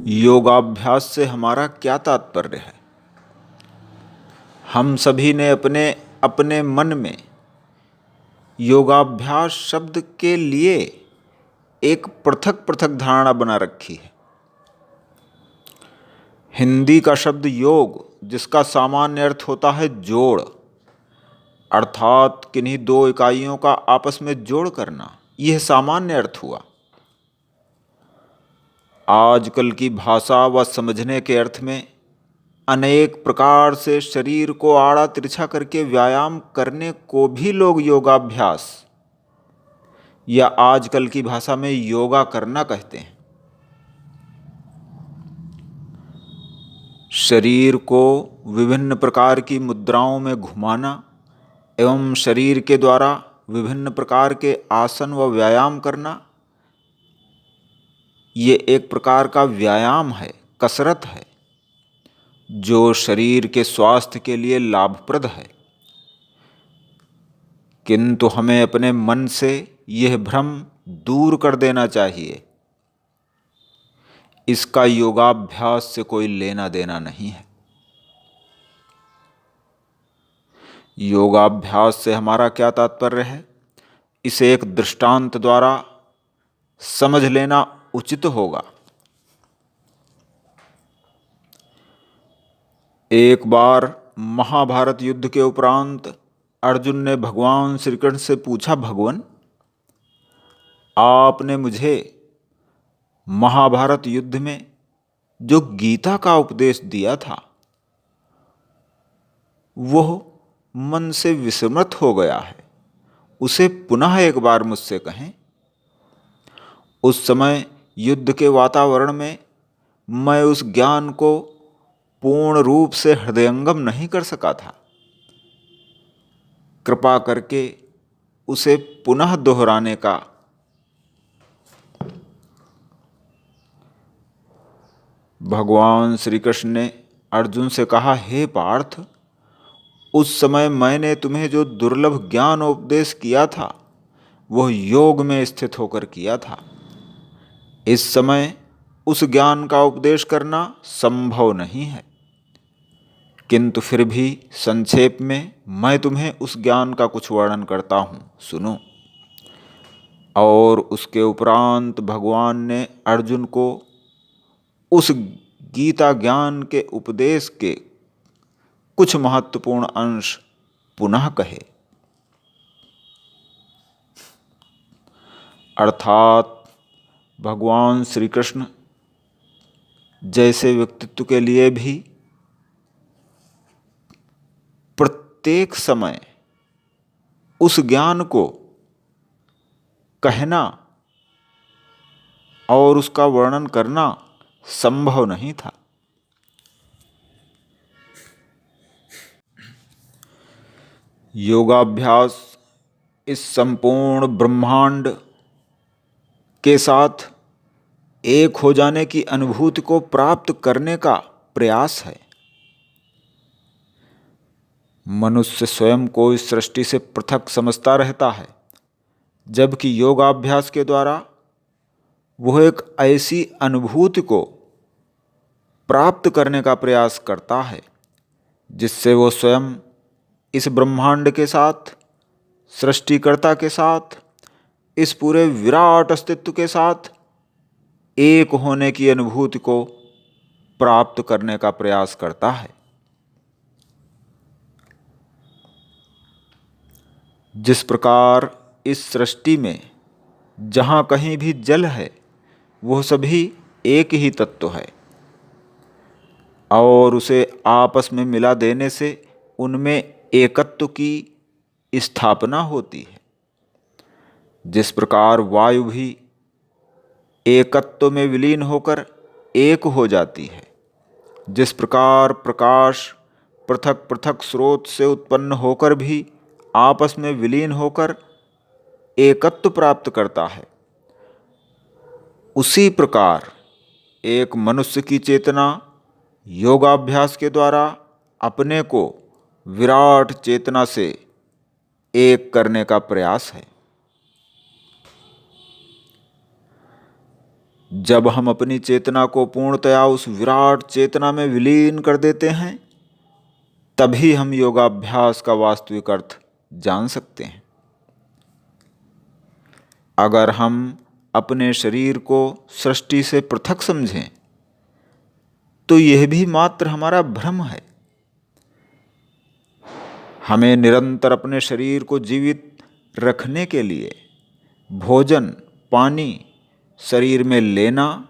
योगाभ्यास से हमारा क्या तात्पर्य है। हम सभी ने अपने अपने मन में योगाभ्यास शब्द के लिए एक पृथक पृथक धारणा बना रखी है। हिंदी का शब्द योग, जिसका सामान्य अर्थ होता है जोड़, अर्थात किन्हीं दो इकाइयों का आपस में जोड़ करना, यह सामान्य अर्थ हुआ। आजकल की भाषा व समझने के अर्थ में अनेक प्रकार से शरीर को आड़ा तिरछा करके व्यायाम करने को भी लोग योगाभ्यास या आजकल की भाषा में योगा करना कहते हैं। शरीर को विभिन्न प्रकार की मुद्राओं में घुमाना एवं शरीर के द्वारा विभिन्न प्रकार के आसन व व्यायाम करना, ये एक प्रकार का व्यायाम है, कसरत है, जो शरीर के स्वास्थ्य के लिए लाभप्रद है। किंतु हमें अपने मन से यह भ्रम दूर कर देना चाहिए। इसका योगाभ्यास से कोई लेना देना नहीं है। योगाभ्यास से हमारा क्या तात्पर्य है, इसे एक दृष्टांत द्वारा समझ लेना उचित होगा। एक बार महाभारत युद्ध के उपरांत अर्जुन ने भगवान श्री कृष्ण से पूछा, भगवान, आपने मुझे महाभारत युद्ध में जो गीता का उपदेश दिया था वह मन से विस्मृत हो गया है, उसे पुनः एक बार मुझसे कहें। उस समय युद्ध के वातावरण में मैं उस ज्ञान को पूर्ण रूप से हृदयंगम नहीं कर सका था। कृपा करके उसे पुनः दोहराने का भगवान श्री कृष्ण ने अर्जुन से कहा, हे पार्थ, उस समय मैंने तुम्हें जो दुर्लभ ज्ञान उपदेश किया था वह योग में स्थित होकर किया था। इस समय उस ज्ञान का उपदेश करना संभव नहीं है, किंतु फिर भी संक्षेप में मैं तुम्हें उस ज्ञान का कुछ वर्णन करता हूँ, सुनो। और उसके उपरांत भगवान ने अर्जुन को उस गीता ज्ञान के उपदेश के कुछ महत्वपूर्ण अंश पुनः कहे। अर्थात भगवान श्री कृष्ण जैसे व्यक्तित्व के लिए भी प्रत्येक समय उस ज्ञान को कहना और उसका वर्णन करना संभव नहीं था। योगाभ्यास इस संपूर्ण ब्रह्मांड के साथ एक हो जाने की अनुभूति को प्राप्त करने का प्रयास है। मनुष्य स्वयं को इस सृष्टि से पृथक समझता रहता है, जबकि योगाभ्यास के द्वारा वह एक ऐसी अनुभूति को प्राप्त करने का प्रयास करता है जिससे वो स्वयं इस ब्रह्मांड के साथ, सृष्टिकर्ता के साथ, इस पूरे विराट अस्तित्व के साथ एक होने की अनुभूति को प्राप्त करने का प्रयास करता है। जिस प्रकार इस सृष्टि में जहाँ कहीं भी जल है वह सभी एक ही तत्व है और उसे आपस में मिला देने से उनमें एकत्व की स्थापना होती है। जिस प्रकार वायु भी एकत्व में विलीन होकर एक हो जाती है, जिस प्रकार प्रकाश पृथक पृथक स्रोत से उत्पन्न होकर भी आपस में विलीन होकर एकत्व प्राप्त करता है, उसी प्रकार एक मनुष्य की चेतना योगाभ्यास के द्वारा अपने को विराट चेतना से एक करने का प्रयास है। जब हम अपनी चेतना को पूर्णतया उस विराट चेतना में विलीन कर देते हैं, तभी हम योगाभ्यास का वास्तविक अर्थ जान सकते हैं। अगर हम अपने शरीर को सृष्टि से पृथक समझें, तो यह भी मात्र हमारा भ्रम है। हमें निरंतर अपने शरीर को जीवित रखने के लिए भोजन, पानी शरीर में लेना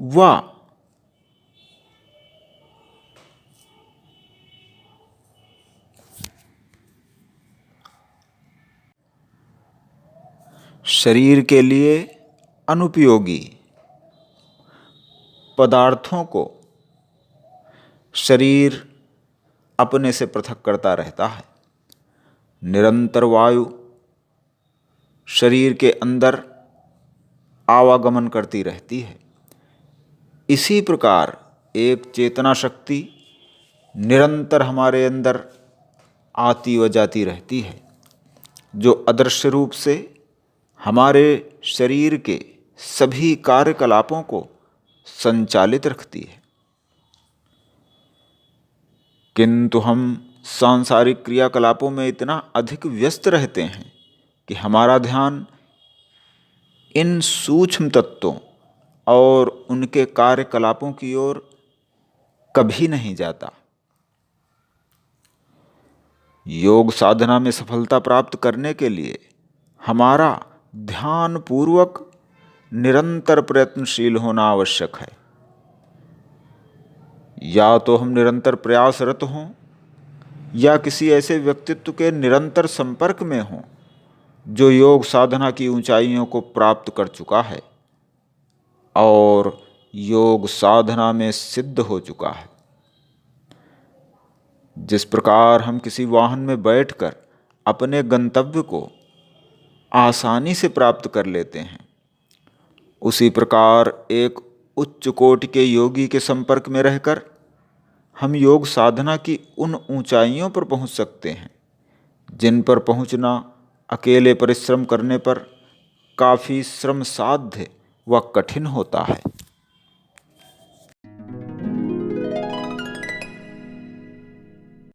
व शरीर के लिए अनुपयोगी पदार्थों को शरीर अपने से पृथक करता रहता है। निरंतर वायु शरीर के अंदर आवागमन करती रहती है। इसी प्रकार एक चेतना शक्ति निरंतर हमारे अंदर आती व जाती रहती है, जो अदृश्य रूप से हमारे शरीर के सभी कार्यकलापों को संचालित रखती है। किंतु हम सांसारिक क्रियाकलापों में इतना अधिक व्यस्त रहते हैं कि हमारा ध्यान इन सूक्ष्म तत्वों और उनके कार्यकलापों की ओर कभी नहीं जाता। योग साधना में सफलता प्राप्त करने के लिए हमारा ध्यानपूर्वक निरंतर प्रयत्नशील होना आवश्यक है। या तो हम निरंतर प्रयासरत हों या किसी ऐसे व्यक्तित्व के निरंतर संपर्क में हों जो योग साधना की ऊंचाइयों को प्राप्त कर चुका है और योग साधना में सिद्ध हो चुका है। जिस प्रकार हम किसी वाहन में बैठकर अपने गंतव्य को आसानी से प्राप्त कर लेते हैं, उसी प्रकार एक उच्च कोटि के योगी के संपर्क में रहकर हम योग साधना की उन ऊंचाइयों पर पहुंच सकते हैं जिन पर पहुंचना अकेले परिश्रम करने पर काफ़ी श्रम साध्य व कठिन होता है।